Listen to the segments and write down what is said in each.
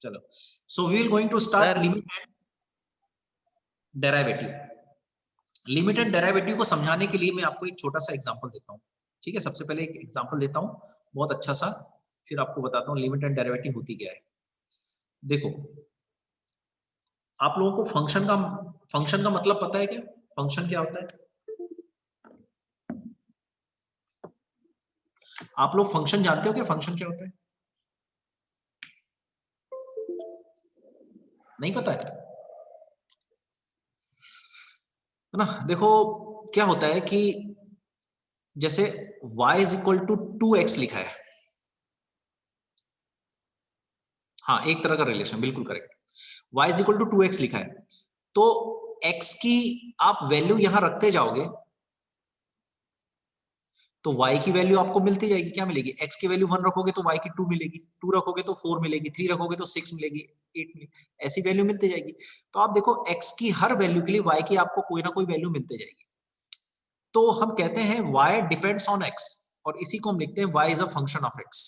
चलो, so we will going to start limit and derivative. Limit and derivative को समझाने के लिए मैं आपको एक छोटा सा एग्जांपल देता हूँ। ठीक है, सबसे पहले एक एग्जांपल देता हूँ बहुत अच्छा सा, फिर आपको बताता हूँ लिमिट एंड डेरिवेटिव होती क्या है। देखो, आप लोगों को फंक्शन का मतलब पता है क्या? फंक्शन क्या होता है? आप लोग फंक्शन जानते हो क्या? फंक्शन क्या होता है? नहीं पता है ना? देखो, क्या होता है कि जैसे y is equal to 2x लिखा है। हाँ, एक तरह का रिलेशन, बिल्कुल correct. y is equal to 2x लिखा है, तो x की आप वैल्यू यहां रखते जाओगे तो y की वैल्यू आपको मिलती जाएगी। क्या मिलेगी? x की वैल्यू 1 रखोगे तो y की 2 मिलेगी, 2 रखोगे तो 4 मिलेगी, 3 रखोगे तो 6 मिलेगी, 8 मिलेगी, ऐसी वैल्यू मिलती जाएगी। तो आप देखो, x की हर वैल्यू के लिए y की आपको कोई ना कोई वैल्यू मिलती जाएगी। तो हम कहते हैं y डिपेंड्स ऑन x, और इसी को हम लिखते हैं y is a function of x।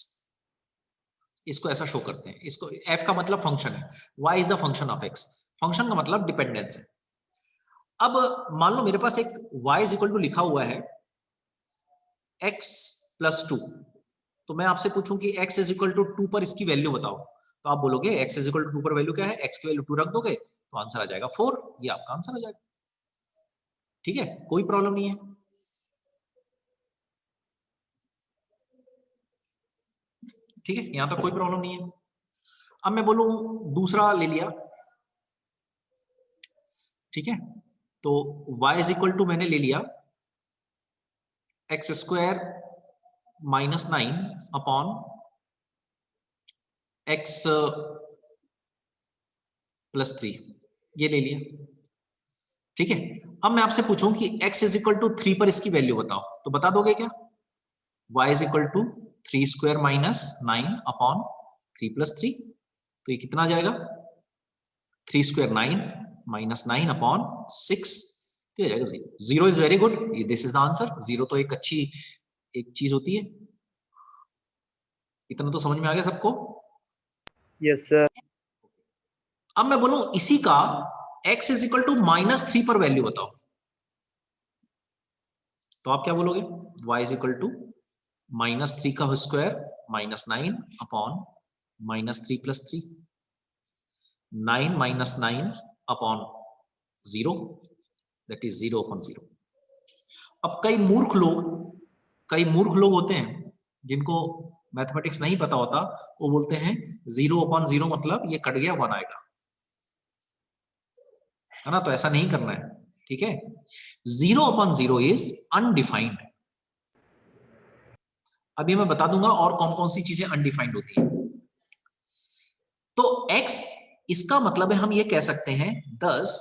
इसको ऐसा शो करते हैं, इसको f का मतलब फंक्शन है, y is the function of x। Function का मतलब डिपेंडेंस है। अब मान लो मेरे पास एक y इज इक्वल टू लिखा हुआ है x प्लस 2, तो मैं आपसे पूछूं कि x इज इक्वल टू 2 पर इसकी वैल्यू बताओ, तो आप बोलोगे x इज इक्वल टू 2 पर वैल्यू क्या है? x की वैल्यू 2 रख दोगे तो आंसर आ जाएगा 4। ये आपका आंसर आ जाएगा। ठीक है, कोई प्रॉब्लम नहीं है। ठीक है, यहां तक कोई प्रॉब्लम नहीं है। अब मैं बोलूं दूसरा ले लिया। ठीक है, तो y इज इक्वल टू मैंने ले लिया x square minus 9 upon x plus 3, ये ले लिया। ठीक है, अब मैं आपसे पूछूं कि x इज इक्वल टू 3 पर इसकी वैल्यू बताओ, तो बता दोगे क्या? y is equal to 3 square minus 9 upon 3 plus 3, तो ये कितना आ जाएगा? 3 स्क्वायर 9 माइनस 9 अपॉन 6, तो जाएगा 0। 0 is very good, this is the answer. 0 तो एक अच्छी एक चीज होती है। इतना तो समझ में आ गया सबको? Yes sir. अब मैं बोलूं इसी का x is equal to minus 3 पर वैल्यू बताओ, तो आप क्या बोलोगे? y is equal to minus 3 का square minus 9 upon minus 3 plus 3, 9 minus 9 upon 0, that is 0 upon 0। अब कई मूर्ख लोग होते हैं जिनको मैथमेटिक्स नहीं पता होता, वो बोलते हैं 0 अपॉन 0 मतलब ये कट गया 1 आएगा, है ना? तो ऐसा नहीं करना है। ठीक है, 0 अपॉन 0 इज अनडिफाइंड। अभी मैं बता दूंगा और कौन कौन सी चीजें अनडिफाइंड होती है। तो x, इसका मतलब है हम ये कह सकते हैं 10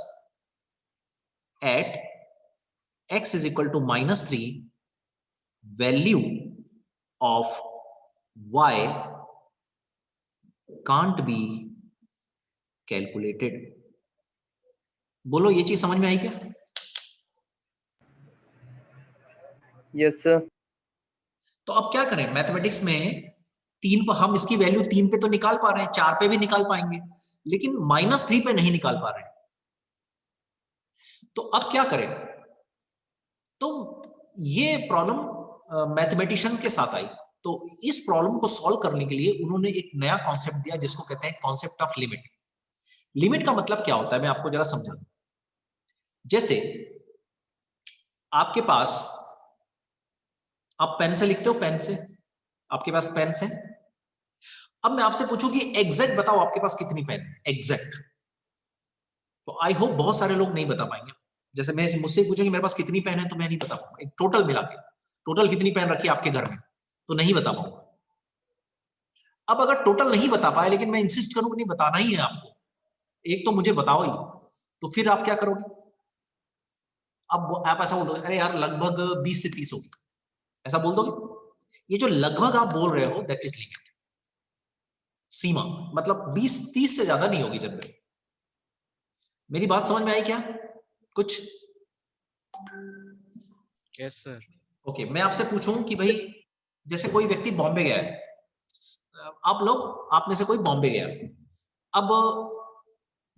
at x is equal to minus 3 value of y can't be calculated. बोलो, ये चीज समझ में आई क्या? Yes sir. तो अब क्या करें मैथमेटिक्स में? 3 पर हम इसकी वैल्यू 3 पे तो निकाल पा रहे हैं, 4 पे भी निकाल पाएंगे, लेकिन माइनस 3 पे नहीं निकाल पा रहे हैं। तो अब क्या करें? तो ये प्रॉब्लम मैथमेटिशियंस के साथ आई। तो इस प्रॉब्लम को सॉल्व करने के लिए उन्होंने एक नया कॉन्सेप्ट दिया जिसको कहते हैं कॉन्सेप्ट ऑफ लिमिट। लिमिट का मतलब क्या होता है मैं आपको जरा समझा दूं। जैसे आपके पास, आप पेन से लिखते हो, पेन से, आपके पास पेन है। अब मैं आपसे पूछूं कि एग्जैक्ट बताओ आपके पास कितनी पेन है, एग्जैक्ट। तो आई होप बहुत सारे लोग नहीं बता पाएंगे। जैसे मैं मुझसे पूछूं कि मेरे पास कितनी पेन है, तो मैं नहीं बता पाऊंगा। एक टोटल मिला के, टोटल कितनी पेन रखी है आपके घर में, तो नहीं बता पाऊंगा। अब अगर टोटल नहीं बता पाए लेकिन मैं इंसिस्ट करूं कि नहीं बताना ही है आपको, एक तो मुझे बताओ ही, तो फिर आप क्या करोगे? अब आप ऐसा बोल दोगे, अरे यार लगभग 20 से 30 होगी, ऐसा बोल दोगे? ये जो लगभग आप बोल रहे हो दैट इज लिमिट, सीमा। मतलब 20-30 से ज्यादा नहीं होगी जनरली। मेरी बात समझ में आई क्या कुछ? Yes sir. ओके, मैं आपसे पूछूं कि भाई जैसे कोई व्यक्ति बॉम्बे गया है, आप में से कोई बॉम्बे गया, अब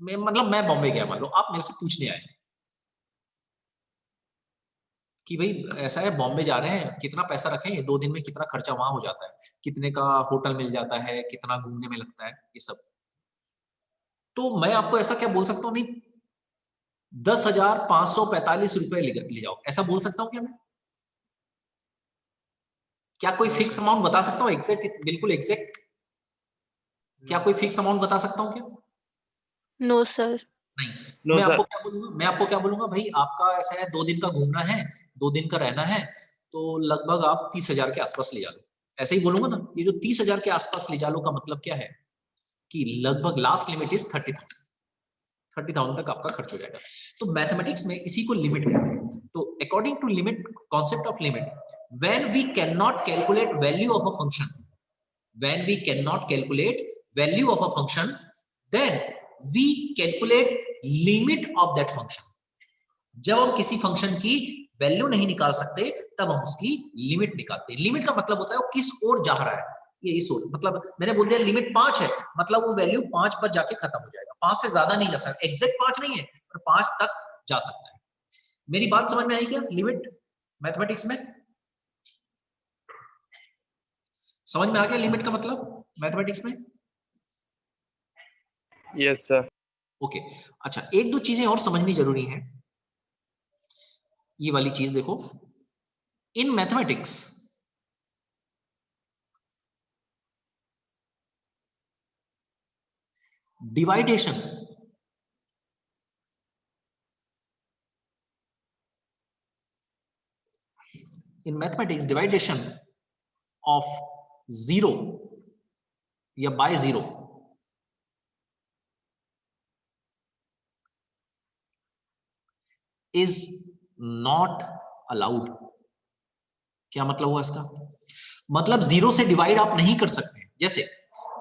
मैं बॉम्बे गया, मान लो आप मेरे से पूछने आए कि भाई ऐसा है बॉम्बे जा रहे हैं, कितना पैसा रखें, 2 दिन में कितना खर्चा वहां हो जाता है, कितने का होटल मिल जाता है, कितना घूमने में लगता है, ये सब। तो मैं आपको ऐसा क्या बोल सकता हूँ, नहीं 10,545 रुपए ले जाओ, ऐसा बोल सकता हूँ क्या मैं? क्या कोई नो फिक्स सर। अमाउंट बता सकता हूँ एग्जैक्ट, बिल्कुल एग्जैक्ट? क्या कोई फिक्स अमाउंट बता सकता हूँ क्या? No sir. नहीं। नो मैं आपको सर। क्या बोलूंगा, भाई आपका ऐसा है 2 दिन का घूमना है, 2 दिन का रहना है, तो लगभग आप 30,000 के आसपास ले जा लो, ऐसे ही बोलूंगा ना। ये जो 30,000 के आसपास ले जा लो का मतलब क्या है कि लगभग लास्ट लिमिट इज 30,000 तक आपका खर्च हो जाएगा। तो मैथमेटिक्स में इसी को लिमिट कहते हैं। तो according to limit, concept of limit, when we can not calculate value of a function, when we cannot calculate value of a function, then we calculate limit of that function. जब हम किसी function की value नहीं निकाल सकते तब हम उसकी लिमिट निकालते हैं। लिमिट का मतलब होता है वो किस ओर जा रहा है, ये इस ओर, मतलब मैंने बोल दिया लिमिट 5 है, मतलब वो वैल्यू 5 पर जाके खत्म हो जाएगा, 5 से ज्यादा नहीं जा सकता, एग्जैक्ट 5 नहीं है पर 5 तक जा सकता है। मेरी बात समझ में आई क्या? लिमिट मैथमेटिक्स में समझ में आ गया लिमिट का मतलब मैथमेटिक्स में? Yes sir. ओके। अच्छा, एक दो चीजें और समझनी जरूरी है। ये वाली चीज देखो, in mathematics division of zero या by zero is not allowed. क्या मतलब हुआ इसका? मतलब जीरो से डिवाइड आप नहीं कर सकते। जैसे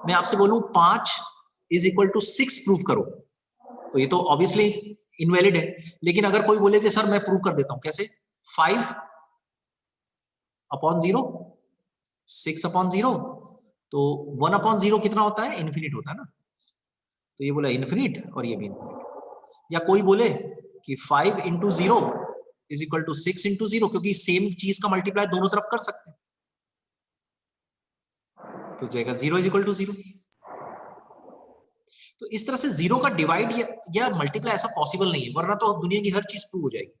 मैं आपसे बोलूं 5 इज इक्वल टू 6 प्रूव करो, तो ये तो ऑब्वियसली इनवैलिड है। लेकिन अगर कोई बोले कि सर मैं प्रूव कर देता हूं, कैसे? 5 अपॉन 0, 6 अपॉन 0, तो 1 अपॉन 0 कितना होता है? इन्फिनिट होता है ना। तो ये बोला इन्फिनिट और ये भी इन्फिनिट। या कोई बोले कि 5 into 0 is equal to 6 into 0, क्योंकि सेम चीज का मल्टीप्लाई दोनों तरफ कर सकते हैं, तो जाएगा 0 इज इक्वल टू 0। तो इस तरह से जीरो का डिवाइड या मल्टीप्लाई ऐसा पॉसिबल नहीं है, वरना तो दुनिया की हर चीज प्रूव हो जाएगी।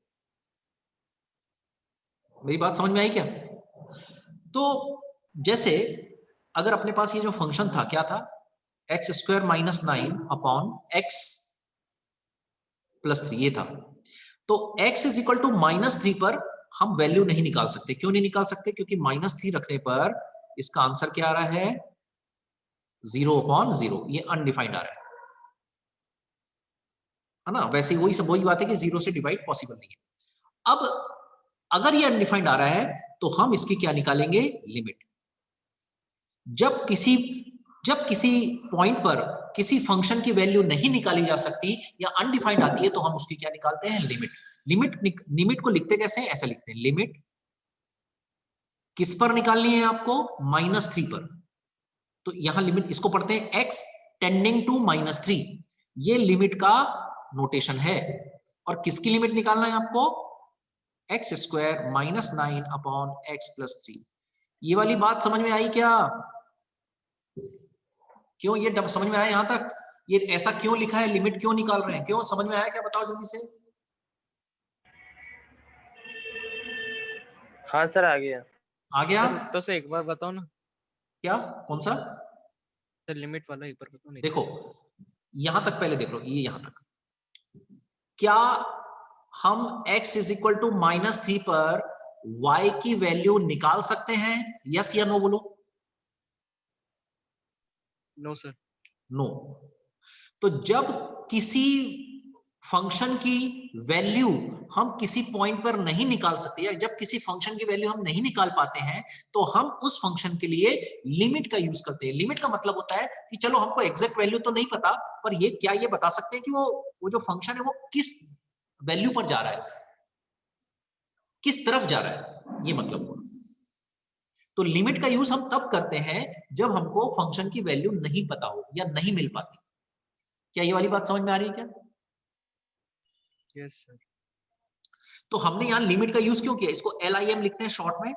मेरी बात समझ में आई क्या? तो जैसे अगर अपने पास ये जो फंक्शन था, क्या था? X square minus 9 upon x plus 3, ये था। तो x इज इक्वल टू -3 पर हम वैल्यू नहीं निकाल सकते। क्यों नहीं निकाल सकते? क्योंकि -3 रखने पर इसका आंसर क्या आ रहा है? 0 अपॉन 0, ये अनडिफाइंड आ रहा है ना। वैसे वही बात है कि 0 से डिवाइड पॉसिबल नहीं है। अब अगर ये अनडिफाइंड आ रहा है तो हम इसकी क्या निकालेंगे? लिमिट। जब किसी पॉइंट पर किसी फंक्शन की वैल्यू नहीं निकाली जा सकती या अनडिफाइंड आती है तो हम उसकी क्या निकालते हैं? लिमिट। लिमिट को लिखते कैसे हैं? ऐसा लिखते हैं, लिमिट किस पर निकालनी है आपको? -3 पर। तो यहां लिमिट, इसको पढ़ते हैं x टेंडिंग टू -3, ये लिमिट का नोटेशन है। और किसकी लिमिट निकालना है आपको? X square minus 9 upon x plus 3। ये वाली बात समझ में आई क्या? क्यों ये समझ में आया यहां तक? ये ऐसा क्यों लिखा है? लिमिट क्यों निकाल रहे हैं? क्यों समझ में आया क्या? बताओ जल्दी से। हाँ सर, आ गया। आ गया? सर तो से एक बार बताओ ना, क्या? कौन सा? सर लिमिट वाला एक बार बताओ। नहीं देखो यहां तक पहले देख लो, ये यहां तक। क्या हम x इज इक्वल टू -3 पर y की वैल्यू निकाल सकते हैं? यस या नो बोलो। No sir. नो। तो जब किसी फंक्शन की वैल्यू हम किसी पॉइंट पर नहीं निकाल सकते, या जब किसी फंक्शन की वैल्यू हम नहीं निकाल पाते हैं, तो हम उस फंक्शन के लिए लिमिट का यूज करते हैं। लिमिट का मतलब होता है कि चलो हमको एग्जैक्ट वैल्यू तो नहीं पता, पर ये बता सकते हैं कि वो जो फंक्शन है वो किस वैल्यू पर जा रहा है, किस तरफ जा रहा है, ये मतलब हुआ। तो लिमिट का यूज हम तब करते हैं जब हमको फंक्शन की वैल्यू नहीं पता हो या नहीं मिल पाती। क्या ये वाली बात समझ में आ रही है क्या? Yes sir. तो हमने यहाँ लिमिट का यूज क्यों किया? इसको LIM लिखते हैं शॉर्ट में,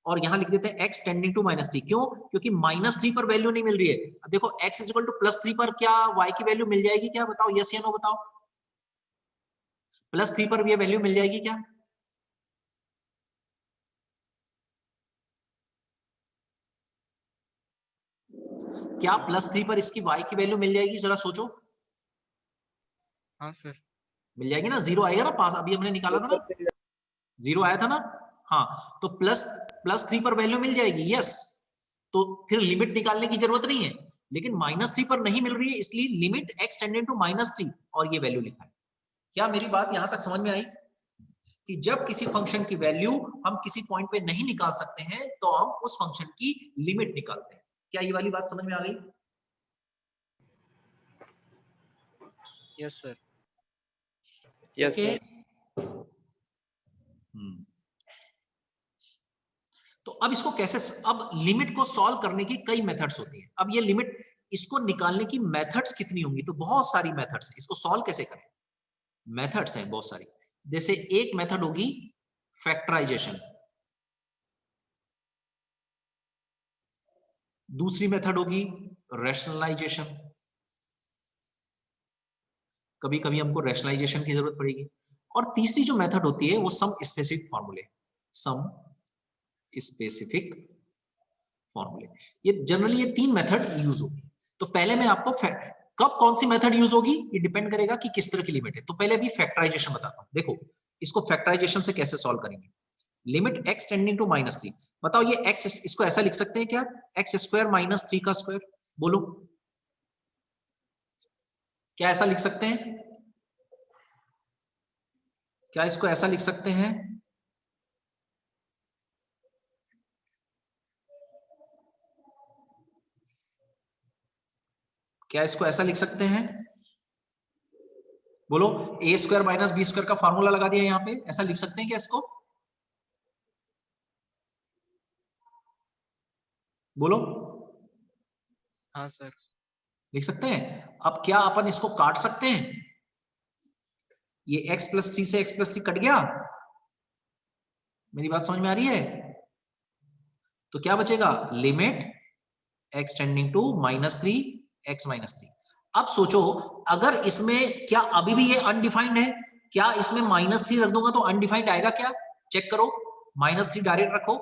और यहाँ लिख देते हैं x टेंडिंग टू -3। क्यों? क्योंकि -3 पर वैल्यू नहीं मिल रही है। अब देखो x इक्वल टू +3 पर क्या y की वैल्यू मिल जाएगी क्या? बताओ, यस या नो बताओ। +3 पर ये वैल्यू मिल जाएगी क्या? क्या +3 पर इसकी y की वैल्यू मिल जाएगी? जरा सोचो। हाँ सर। मिल जाएगी ना, 0 आएगा ना पास, अभी हमने निकाला था ना, 0 आया था ना। हाँ, तो +3 पर वैल्यू मिल जाएगी, यस। तो फिर लिमिट निकालने की जरूरत नहीं है, लेकिन -3 पर नहीं मिल रही है, इसलिए लिमिट x टेंडिंग टू -3 और ये वैल्यू लिखा है। क्या मेरी बात यहां तक समझ में आई कि जब किसी फंक्शन की वैल्यू हम किसी पॉइंट पे नहीं निकाल सकते हैं तो हम उस फंक्शन की लिमिट निकालते हैं? क्या ये वाली बात समझ में आ गई? Yes sir. Yes okay. Sir. तो अब इसको कैसे, अब लिमिट को सॉल्व करने की कई मेथड्स होती हैं। अब ये लिमिट, इसको निकालने की मेथड्स कितनी होंगी? तो बहुत सारी मेथड्स हैं। इसको सॉल्व कैसे करें? मेथड्स हैं बहुत सारी। जैसे एक मेथड होगी फैक्टराइजेशन, दूसरी मेथड होगी रैशनलाइजेशन, कभी कभी हमको रैशनलाइजेशन की जरूरत पड़ेगी, और तीसरी जो मेथड होती है वो सम स्पेसिफिक फॉर्मूले, सम स्पेसिफिक फॉर्मूले। ये जनरली ये तीन मेथड यूज होगी। तो पहले मैं आपको कब कौन सी मेथड यूज होगी ये डिपेंड करेगा कि किस तरह की लिमिट है। तो पहले अभी फैक्टराइजेशन बताता हूं। देखो इसको फैक्टराइजेशन से कैसे सॉल्व करेंगे। लिमिट x टेंडिंग टू -3, बताओ ये x, इसको ऐसा लिख सकते हैं क्या? x² -3 का स्क्वायर, बोलो क्या ऐसा लिख सकते हैं? क्या इसको ऐसा लिख सकते हैं? क्या इसको ऐसा लिख सकते हैं? बोलो, a² - b² का फॉर्मूला लगा दिया यहां पे, ऐसा लिख सकते हैं क्या इसको? बोलो। हाँ सर। लिख सकते हैं। अब क्या अपन इसको काट सकते हैं? ये x+3 से x+3 कट गया। मेरी बात समझ में आ रही है? तो क्या बचेगा? Limit x tending to -3 x -3। अब सोचो, अगर इसमें, क्या अभी भी ये अनडिफाइंड है? क्या इसमें -3 रख दूंगा तो अनडिफाइंड आएगा क्या? चेक करो, -3 डायरेक्ट रखो,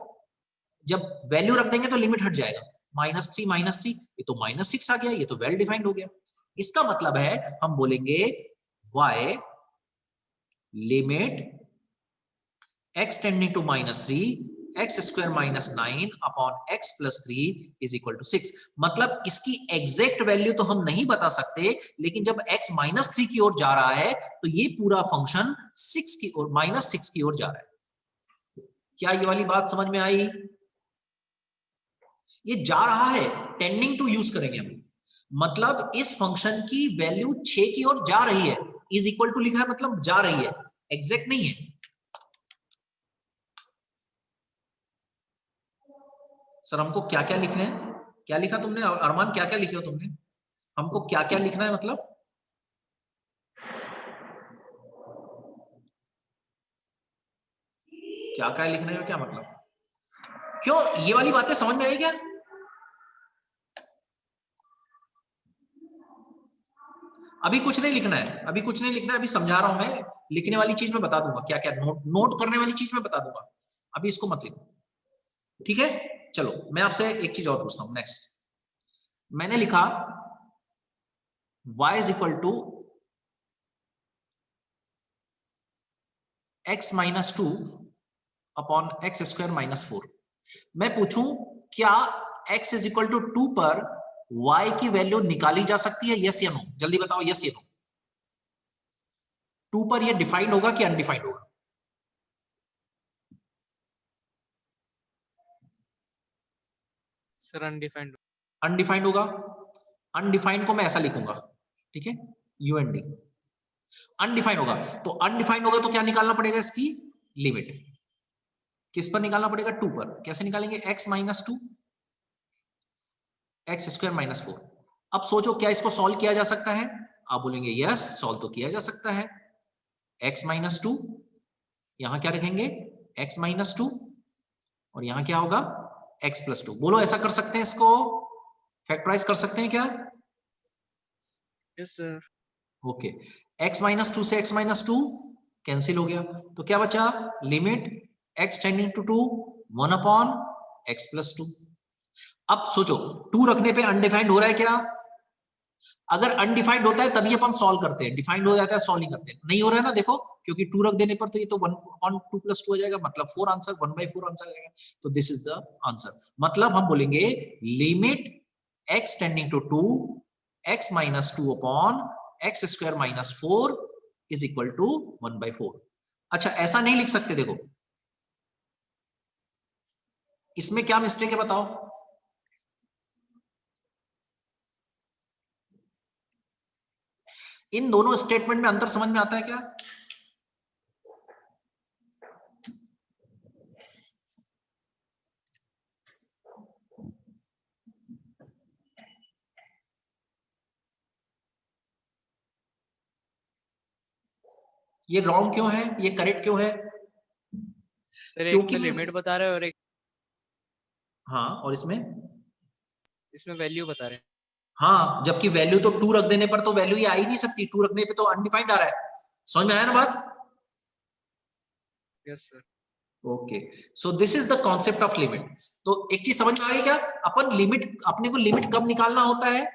जब वैल्यू रख देंगे तो लिमिट हट जाएगा। -3 -3, ये तो -6 आ गया, ये तो वेल डिफाइंड हो गया। इसका मतलब है हम बोलेंगे y limit x tending to -3 x² -9 upon x+3 is equal to 6। मतलब इसकी एग्जैक्ट वैल्यू तो हम नहीं बता सकते, लेकिन जब x -3 की ओर जा रहा है तो ये पूरा फंक्शन 6 की ओर, -6 की ओर जा रहा है। क्या ये वाली बात समझ में आई? ये जा रहा है, टेंडिंग टू यूज करेंगे हम, मतलब इस फंक्शन की वैल्यू 6 की ओर जा रही है। इज इक्वल टू लिखा है मतलब जा रही है, एग्जैक्ट नहीं है। सर हमको क्या क्या लिखना है? क्या लिखा तुमने अरमान, क्या क्या लिखे हो तुमने? हमको क्या क्या लिखना है मतलब? क्या क्या लिखना है क्या मतलब? क्यों, ये वाली बातें समझ में आई क्या? अभी कुछ नहीं लिखना है, अभी कुछ नहीं लिखना है, अभी समझा रहा हूं मैं। लिखने वाली चीज मैं बता दूंगा, क्या क्या नोट करने वाली चीज मैं बता दूंगा, अभी इसको मत लिखो, ठीक है? चलो मैं आपसे एक चीज और पूछता हूं। नेक्स्ट मैंने लिखा y is equal to x -2 upon x² -4। मैं पूछूं क्या x इज इक्वल टू 2 पर y की वैल्यू निकाली जा सकती है? यस या नो, जल्दी बताओ, यस या नो। 2 पर ये डिफाइंड होगा कि अनडिफाइंड होगा? Sir undefined. अनडिफाइंड होगा। अनडिफाइंड को मैं ऐसा लिखूंगा, ठीक है, UND। अनडिफाइंड होगा, तो अनडिफाइंड होगा तो क्या निकालना पड़ेगा? इसकी लिमिट किस पर निकालना पड़ेगा? 2 पर। कैसे निकालेंगे? x -2 x² -4। अब सोचो क्या इसको सॉल्व किया जा सकता है? आप बोलेंगे यस, सॉल्व तो किया जा सकता है। x माइनस टू, यहां क्या रखेंगे x माइनस टू, और यहां क्या होगा x प्लस टू। बोलो ऐसा कर सकते हैं, इसको फैक्टराइज कर सकते हैं क्या? Yes sir. Okay, x minus two से x माइनस टू कैंसिल हो गया, तो क्या बचा? Limit x tending to 2 1 upon x plus two. अब सोचो, 2 रखने पे अनडिफाइंड हो रहा है क्या? अगर अनडिफाइंड होता है तभी अपन सॉल्व करते हैं, डिफाइंड हो जाता है सॉल्व नहीं करते। नहीं हो रहा है ना, देखो, क्योंकि 2 रख देने पर तो ये तो 1 अपॉन 2 प्लस 2 हो जाएगा, मतलब 4 आंसर, 1/4 आंसर आ जाएगा। तो दिस इज द आंसर। मतलब हम बोलेंगे limit x tending to 2 x minus 2 upon x square minus 4 is equal to 1/4। अच्छा, ऐसा नहीं लिख सकते, देखो इसमें क्या मिस्टेक है बताओ? इन दोनों स्टेटमेंट में अंतर समझ में आता है क्या? ये रॉन्ग क्यों है, ये करेक्ट क्यों है? सर एक क्योंकि में मैं लिमिट बता रहे हैं और एक हाँ, और इसमें इसमें वैल्यू बता रहे हैं। हाँ, जबकि वैल्यू तो 2 रख देने पर तो वैल्यू ये आ ही नहीं सकती, 2 रखने पे तो अनडिफाइंड आ रहा है। समझ में आया ना बात? Yes sir. Okay, so this is the concept of limit. तो एक चीज समझ में आ गई क्या? अपन लिमिट, अपने को लिमिट कब निकालना होता है?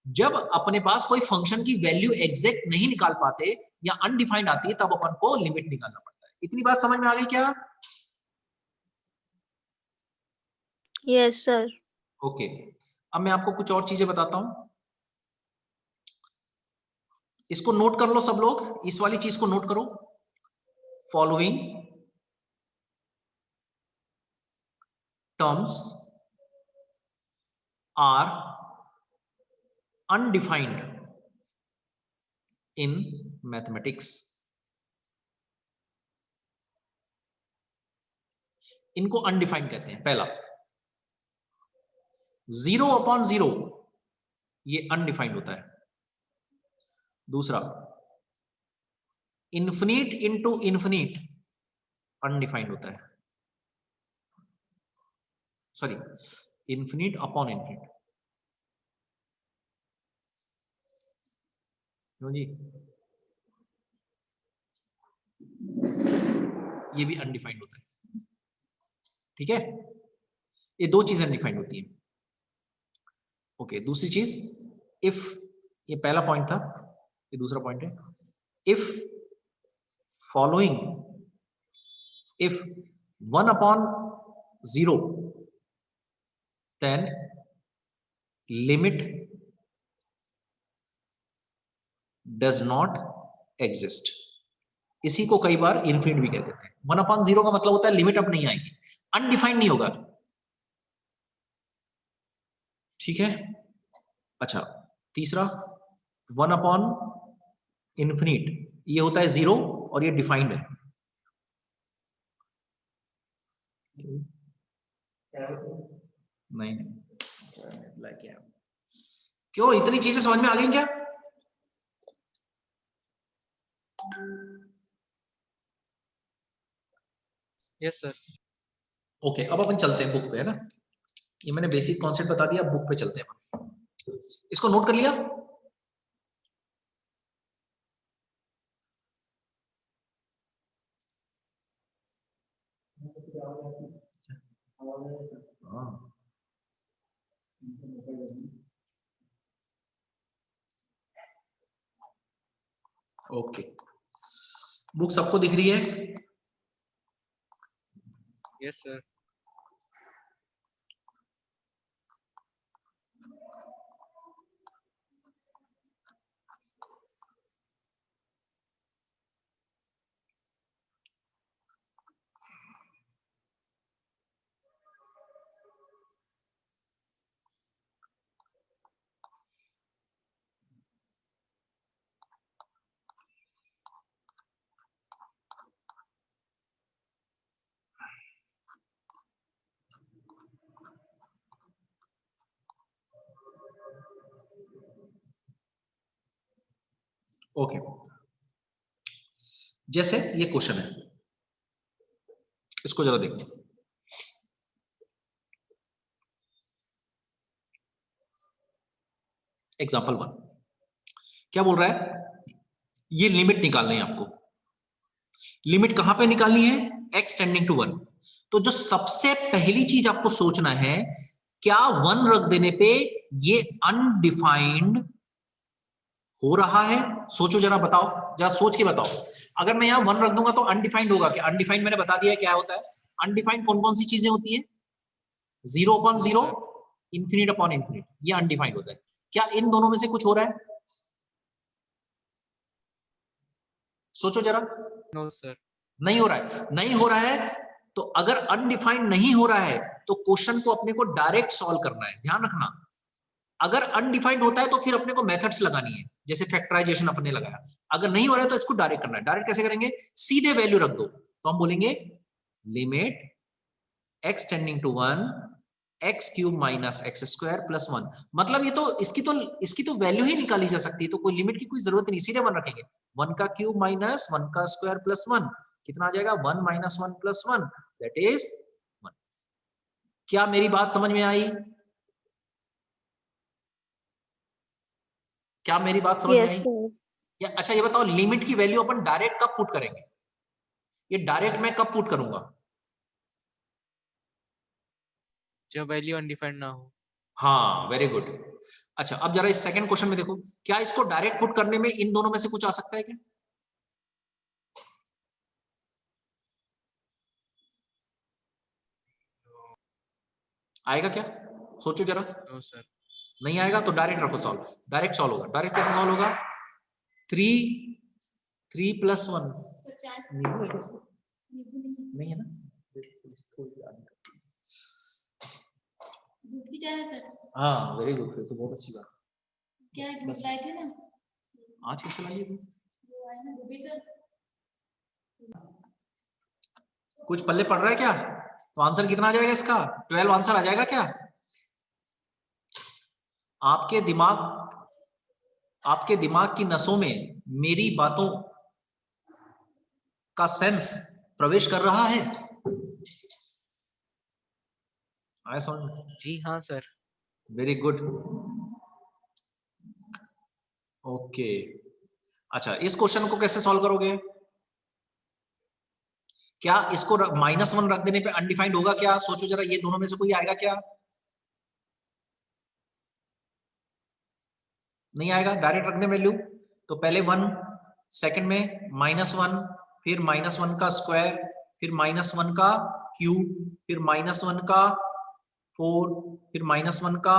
जब अपने पास कोई फंक्शन की वैल्यू एग्जैक्ट नहीं निकाल पाते या अनडिफाइंड आती है, तब अपन को लिमिट निकालना पड़ता है। इतनी बात समझ में आ गई क्या? Yes, sir. ओके, अब मैं आपको कुछ और चीजें बताता हूं, इसको नोट कर लो सब लोग, इस वाली चीज को नोट करो। Following terms are undefined in mathematics। इनको अनडिफाइंड कहते हैं। पहला 0 अपॉन 0, ये अनडिफाइंड होता है। दूसरा इन्फिनिट इंटू इन्फिनिट अनडिफाइंड होता है, सॉरी, इन्फिनिट अपॉन इन्फिनिट, क्यों जी, ये भी अनडिफाइंड होता है। ठीक है, ये दो चीजें अनडिफाइंड होती हैं। ओके, दूसरी चीज, इफ, ये पहला पॉइंट था, ये दूसरा पॉइंट है। If following, if 1 upon 0, then limit does not exist। इसी को कई बार इन्फिनिट भी कह देते हैं। 1 upon 0 का मतलब होता है लिमिट अब नहीं आएगी, अनडिफाइंड नहीं होगा। ठीक है, अच्छा, तीसरा 1 upon इन्फिनिट, ये होता है 0 और ये डिफाइंड है। नहीं, क्यों, इतनी चीजें समझ में आ गई क्या? Yes sir. ओके, अब अपन चलते हैं बुक पे, है ना। ये मैंने बेसिक कॉन्सेप्ट बता दिया, बुक पे चलते हैं। इसको नोट कर लिया? हाँ, ओके, बुक सबको दिख रही है? Yes sir. ओके, जैसे ये क्वेश्चन है, इसको जरा देखो। एग्जाम्पल 1 क्या बोल रहा है, ये लिमिट निकालनी है आपको। लिमिट कहां पे निकालनी है, x टेंडिंग टू 1। तो जो सबसे पहली चीज आपको सोचना है, क्या 1 रख देने पे ये अनडिफाइंड हो रहा है? सोचो जरा, बताओ जरा, सोच के बताओ। अगर मैं यहां 1 रख दूंगा तो अनडिफाइंड होगा क्या? अनडिफाइंड मैंने बता दिया है क्या होता है। अनडिफाइंड कौन कौन सी चीजें होती है? 0/0, इंफिनिट अपॉन इंफिनिट, ये अनडिफाइंड होता है। क्या इन दोनों में से कुछ हो रहा है? सोचो जरा। No sir. नहीं हो रहा है, नहीं हो रहा है। तो अगर अनडिफाइंड नहीं हो रहा है तो क्वेश्चन को अपने को डायरेक्ट सॉल्व करना है, ध्यान रखना। अगर अनडिफाइंड होता है तो फिर अपने को मेथड्स लगानी है, जैसे फैक्टराइजेशन अपने लगाया। अगर नहीं हो रहा है तो इसको डायरेक्ट करना है। डायरेक्ट कैसे करेंगे? सीधे वैल्यू रख दो। तो हम बोलेंगे limit x tending to 1 x³ minus x² plus 1। मतलब ये तो इसकी तो वैल्यू ही निकाली जा सकती है, तो कोई लिमिट की कोई जरूरत नहीं, सीधे 1 रखेंगे। 1 का क्यूब माइनस 1 का स्क्वायर प्लस 1, कितना आ जाएगा? 1 माइनस 1 प्लस 1, दैट इज 1। क्या मेरी बात समझ में आई? क्या मेरी बात समझ में Yes, आई? sir. या अच्छा ये बताओ, लिमिट की वैल्यू अपन डायरेक्ट कब पुट करेंगे? ये डायरेक्ट मैं कब पुट करूंगा? जब वैल्यू अनडिफाइंड ना हो। हाँ, वेरी गुड। अच्छा, अब जरा इस सेकंड क्वेश्चन में देखो, क्या इसको डायरेक्ट पुट करने में इन दोनों में से कुछ आ सकता है क्या? आएगा क्या? सोचो जरा। No sir. नहीं आएगा तो डायरेक्ट रखो सॉल्व। डायरेक्ट सॉल्व होगा। डायरेक्ट कैसे सॉल्व होगा? 3 प्लस 1 नहीं है ना? दूध की चाय है सर। हाँ, वेरी गुड, फिर तो बहुत अच्छी बात। क्या दूध लाए थे ना? आज कैसे लाइए दूध? वो आए ना डूबी सर। कुछ पल्ले पड़ रहा है क्या? तो आंसर कितना आ जाएगा इसका? 12 आंसर आ जाएगा क्या? आपके दिमाग की नसों में मेरी बातों का सेंस प्रवेश कर रहा है? आया समझ में? जी हाँ सर। Very good. ओके, अच्छा इस क्वेश्चन को कैसे सॉल्व करोगे? क्या इसको -1 रख देने पे अनडिफाइंड होगा क्या? सोचो जरा, ये दोनों में से कोई आएगा क्या? नहीं आएगा। डायरेक्ट रख दे वैल्यू, तो पहले 1, सेकंड में -1, फिर -1 का स्क्वायर, फिर -1 का क्यूब, फिर -1 का 4, फिर -1 का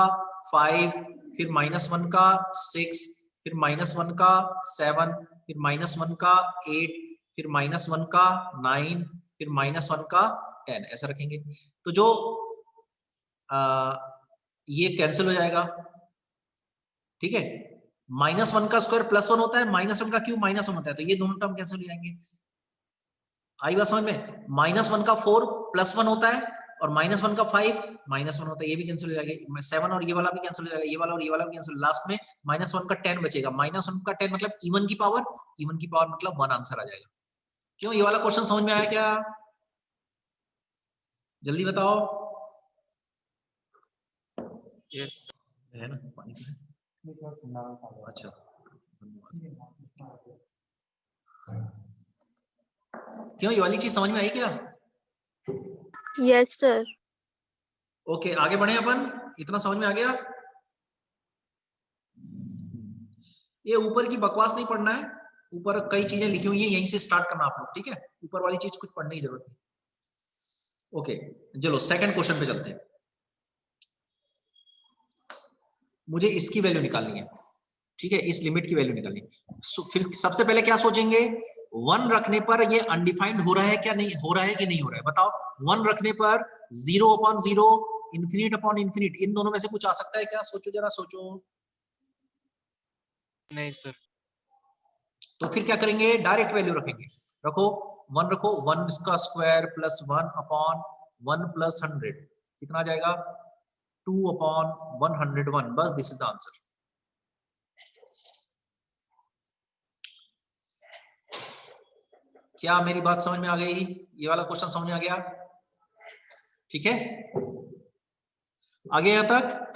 5, फिर -1 का 6, फिर -1 का 7, फिर -1 का 8, फिर -1 का 9, फिर -1 का 10, ऐसा रखेंगे। तो जो ये कैंसिल हो जाएगा, ठीक है। -1 का स्क्वायर +1 होता है, -1 का क्यूब -1 होता है, तो ये दोनों टर्म कैंसिल हो जाएंगे। आई बात समझ में? -1 का 4 +1 होता है, और -1 का 5 -1 होता है, ये भी कैंसिल हो जाएगा। 7 और ये वाला भी कैंसिल हो जाएगा, ये वाला और ये वाला भी कैंसिल। लास्ट में -1 का 10 बचेगा। -1 का 10 मतलब इवन की पावर मतलब 1 आंसर आ जाएगा। क्यों, ये वाला क्वेश्चन समझ में आया क्या? जल्दी बताओ। यस है ना पानी पी ले? अच्छा, क्यों, ये वाली चीज समझ में आई क्या? Yes, sir. ओके, आगे बढ़े अपन। इतना समझ में आ गया? ये ऊपर की बकवास नहीं पढ़ना है, ऊपर कई चीजें लिखी हुई हैं, यहीं से स्टार्ट करना आप लोग, ठीक है। ऊपर वाली चीज कुछ पढ़ने की जरूरत नहीं। ओके, चलो सेकंड क्वेश्चन पे चलते हैं। मुझे इसकी वैल्यू निकालनी है, ठीक है, इस लिमिट की वैल्यू निकालनी है। फिर सबसे पहले क्या सोचेंगे? 1 रखने पर ये अनडिफाइंड हो रहा है क्या? नहीं हो रहा है कि नहीं हो रहा है, बताओ। 1 रखने पर 0/0, इंफिनिट अपॉन इंफिनिट, इन दोनों में से कुछ आ सकता है क्या? सोचो जरा, सोचो। नहीं सर। तो फिर क्या करेंगे? डायरेक्ट वैल्यू रखेंगे। रखो 1, रखो 1 का स्क्वायर प्लस 1 अपॉन 1 प्लस 100, कितना आ जाएगा? 2/101। बस, दिस इज द आंसर। क्या मेरी बात समझ में आ गई? ये वाला क्वेश्चन समझ में आ गया? ठीक है, आगे यहां तक?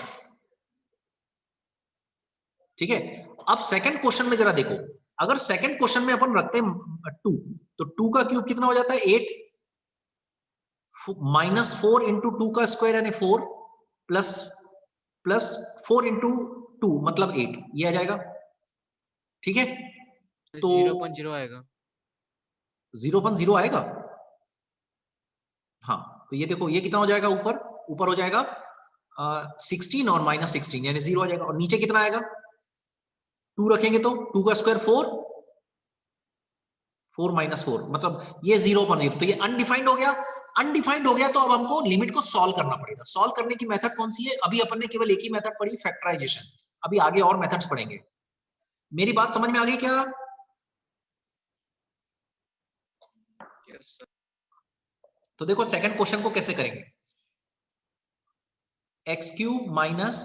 ठीक है, अब सेकंड क्वेश्चन में जरा देखो, अगर सेकंड क्वेश्चन में अपन रखते हैं 2, तो 2 का क्यूब कितना हो जाता है? 8 माइनस 4 इंटू 2 का स्क्वायर यानी 4 प्लस 4 इंटू 2 मतलब 8, ये आ जाएगा। ठीक है, तो 0.0 आएगा। 0.0 आएगा। हाँ, तो ये देखो, ये कितना हो जाएगा? ऊपर हो जाएगा 16 और माइनस 16 यानी 0 आ जाएगा। और नीचे कितना आएगा? 2 रखेंगे तो 2 का स्क्वायर 4 माइनस 4 मतलब ये 0.0, तो ये अनडिफाइंड हो गया। अनडिफाइंड हो गया तो अब हमको लिमिट को सॉल्व करना पड़ेगा। सॉल्व करने की मेथड कौन सी है? अभी अपन ने केवल एक ही मेथड पढ़ी, फैक्टराइजेशन। अभी आगे और मेथड्स पढ़ेंगे। मेरी बात समझ में आ गई क्या? Yes sir. तो देखो सेकंड क्वेश्चन को कैसे करेंगे। एक्स क्यूब माइनस,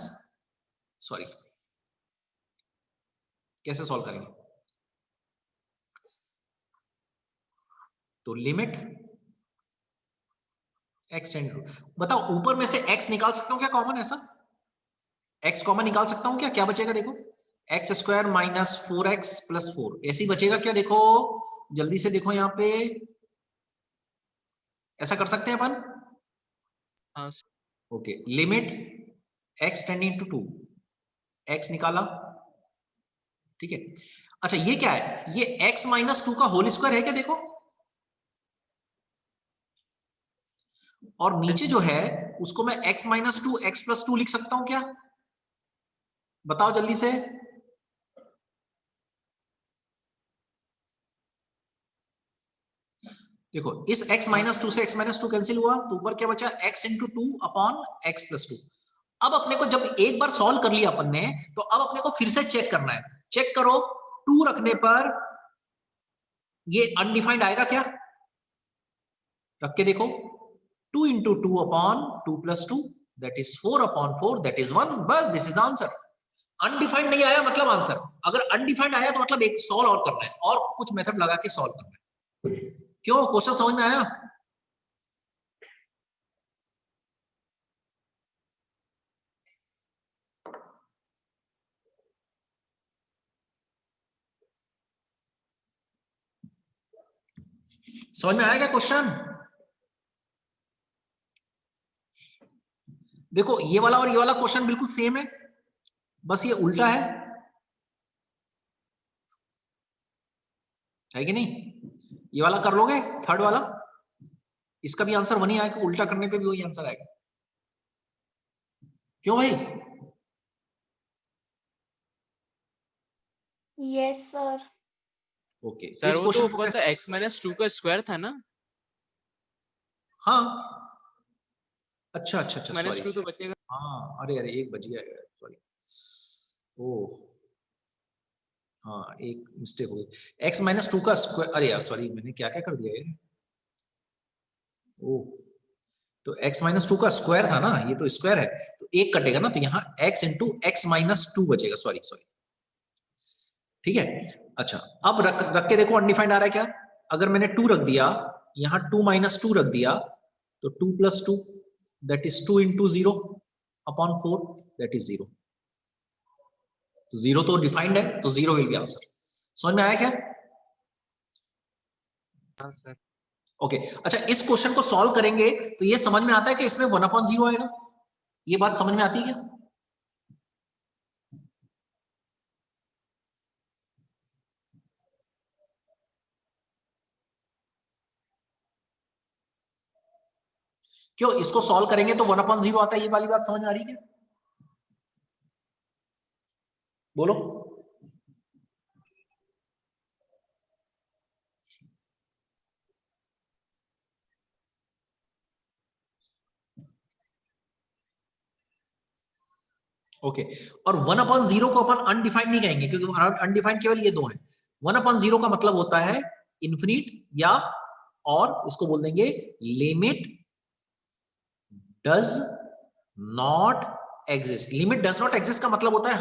सॉरी, कैसे सॉल्व करेंगे? तो लिमिट एक्स टेंड टू, बताओ ऊपर में से x निकाल सकता हूं क्या कॉमन? ऐसा x कॉमन निकाल सकता हूं क्या? क्या बचेगा देखो, x square minus 4x plus 4, ऐसी बचेगा क्या? देखो जल्दी से देखो यहां पे, ऐसा कर सकते हैं अपन? हाँ okay, limit x tending to 2, x निकाला। ठीक है, अच्छा ये क्या है? ये x माइनस 2 का होल स्क्वायर है क्या? देखो, और नीचे जो है उसको मैं x माइनस 2 x प्लस 2 लिख सकता हूं क्या? बताओ जल्दी से। देखो इस x माइनस 2 से x माइनस 2 कैंसिल हुआ, तो ऊपर क्या बचा? x into 2 upon x plus 2। अब अपने को जब एक बार सॉल्व कर लिया अपन ने, तो अब अपने को फिर से चेक करना है। चेक करो, 2 रखने पर ये अनडिफाइंड आएगा क्या? रख के देखो, 2 into 2 upon 2 plus 2 that is 4 upon 4 that is 1। बस दिस इज आंसर। अनडिफाइंड नहीं आया मतलब आंसर। अगर अनडिफाइंड आया तो मतलब एक सॉल्व और करना है, और कुछ मेथड लगा के सॉल्व करना है। क्यों, क्वेश्चन समझ में आया? समझ में आएगा क्वेश्चन? देखो ये वाला और ये वाला क्वेश्चन बिल्कुल सेम है, बस ये उल्टा है कि नहीं? ये वाला कर लोगे, थर्ड वाला, इसका भी आंसर वही आएगा, उल्टा करने पे भी वही आंसर आएगा। क्यों भाई? Yes sir. ओके, सर इस वो तो क्वेश्चन को ऊपर तो x माइनस 2 का स्क्वायर था ना। हाँ, अच्छा अच्छा अच्छा, माइनस सॉरी 2 तो बचेगा। हाँ, अरे अरे एक बच गया, सॉरी, ओ हाँ एक मिस्टेक हो गई। x माइनस 2 का स्क्वायर, अरे यार सॉरी, मैंने क्या क्या कर दिया ये। ओ, तो x माइनस 2 का स्क्वायर था ना, ये तो स्क्वायर है, तो एक कटेगा ना, तो यहाँ x इंटू x माइनस 2 बचेगा। सॉरी सॉरी, ठीक है। अच्छा अब रख के देखो, अनडिफाइंड आ रहा है क्या? अगर मैंने 2 रख दिया, यहाँ 2 माइनस 2 रख दिया, तो 2 plus 2 that is 2 into 0 upon 4 that is 0। 0 तो डिफाइंड है, तो 0 विल बी आंसर। समझ में आया क्या? हाँ सर। ओके, अच्छा इस क्वेश्चन को सॉल्व करेंगे तो ये समझ में आता है कि इसमें 1/0 आएगा। ये बात समझ में आती है क्या? क्यों, इसको सॉल्व करेंगे तो 1/0 आता है, ये वाली बात समझ में आ रही है क्या? बोलो। ओके, और 1/0 को अपन अनडिफाइंड नहीं कहेंगे, क्योंकि अनडिफाइंड केवल ये दो हैं। 1/0 का मतलब होता है इन्फिनिट, या और इसको बोल देंगे limit does not exist. Limit does not exist का मतलब होता है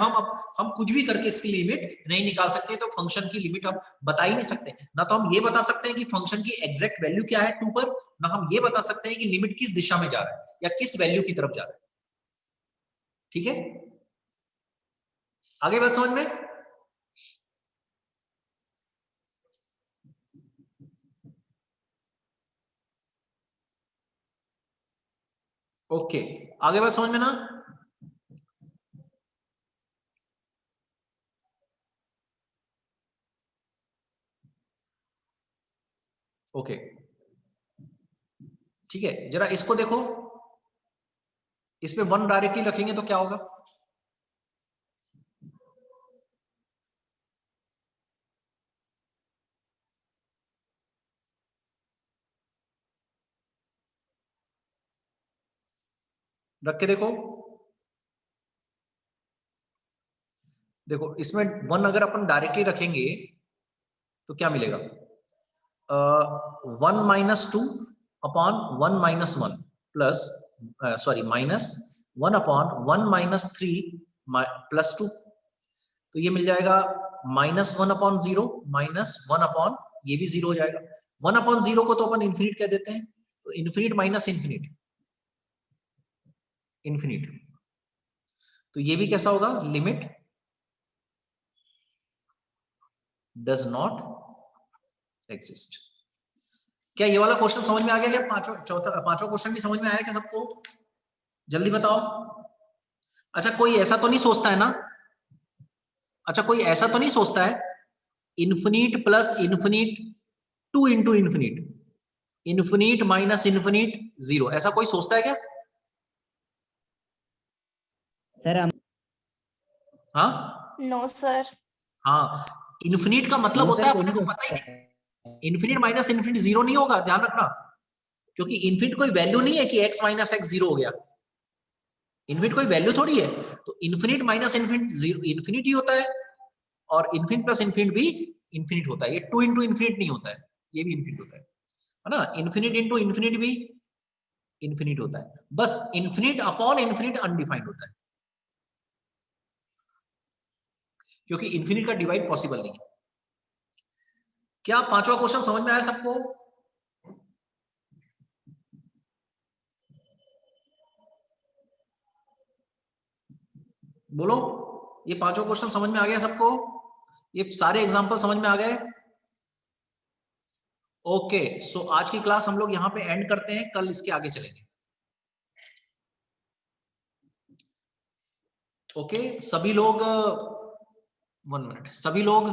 हम कुछ भी करके इसकी लिमिट नहीं निकाल सकते, तो फंक्शन की लिमिट हम बता ही नहीं सकते। ना तो हम ये बता सकते हैं कि फंक्शन की एग्जैक्ट वैल्यू क्या है 2 पर, ना हम ये बता सकते हैं कि लिमिट किस दिशा में जा रहा है या किस वैल्यू की तरफ जा रहा है। ठीक है, आगे बात समझ में? ओके, आगे बात समझ में ना? ओके, ठीक है, जरा इसको देखो, इसमें 1 डायरेक्टली रखेंगे तो क्या होगा? रख के देखो, देखो इसमें 1 अगर अपन डायरेक्टली रखेंगे तो क्या मिलेगा? 1 - 2 upon 1 - 1 plus sorry minus 1 upon 1 - 3 plus 2, तो ये मिल जाएगा -1 अपॉन 0 -1 अपॉन, ये भी 0 हो जाएगा। 1 अपॉन 0 को तो अपन इन्फिनिट कह देते हैं, तो इन्फिनिट माइनस इन्फिनिट इन्फिनिट, तो ये भी कैसा होगा? Limit does not exist. क्या ये वाला क्वेश्चन समझ में आ गया? क्या पांचवा क्वेश्चन भी समझ में आया क्या सबको? जल्दी बताओ। अच्छा, कोई ऐसा तो नहीं सोचता है ना, अच्छा कोई ऐसा तो नहीं सोचता है infinite plus infinite 2 into infinite, infinite minus infinite 0, ऐसा कोई सोचता है क्या? सर हम हाँ नो सर। हाँ, इन्फिनिट का मतलब होता है अपने को पता ही नहीं, इन्फिनिट माइनस इन्फिनिट 0 नहीं होगा, ध्यान रखना, क्योंकि इन्फिनिट कोई वैल्यू नहीं है कि x माइनस x 0 हो गया, इन्फिनिट कोई वैल्यू थोड़ी है। तो इन्फिनिट माइनस इन्फिनिट 0 इन्फिनिट ही होता है, और इन्फिनिट प्लस इन्फिनिट भी इन्फिनिट होता है। ये 2 इंटू इन्फिनिट नहीं होता है, ये भी इन्फिनिट होता है ना? इन्फिनिट इंटू इन्फिनिट भी इन्फिनिट होता है, बस इन्फिनिट अपॉन इन्फिनिट अनडिफाइंड होता है, क्योंकि इन्फिनिट का डिवाइड पॉसिबल नहीं है। क्या पांचवा क्वेश्चन समझ में आया सबको? बोलो, ये पांचों क्वेश्चन समझ में आ गया सबको? ये सारे एग्जांपल समझ में आ गए? ओके, सो आज की क्लास हम लोग यहां पे एंड करते हैं, कल इसके आगे चलेंगे। ओके, सभी लोग 1 मिनट, सभी लोग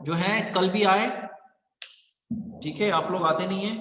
जो हैं कल भी आए, ठीक है? आप लोग आते नहीं है,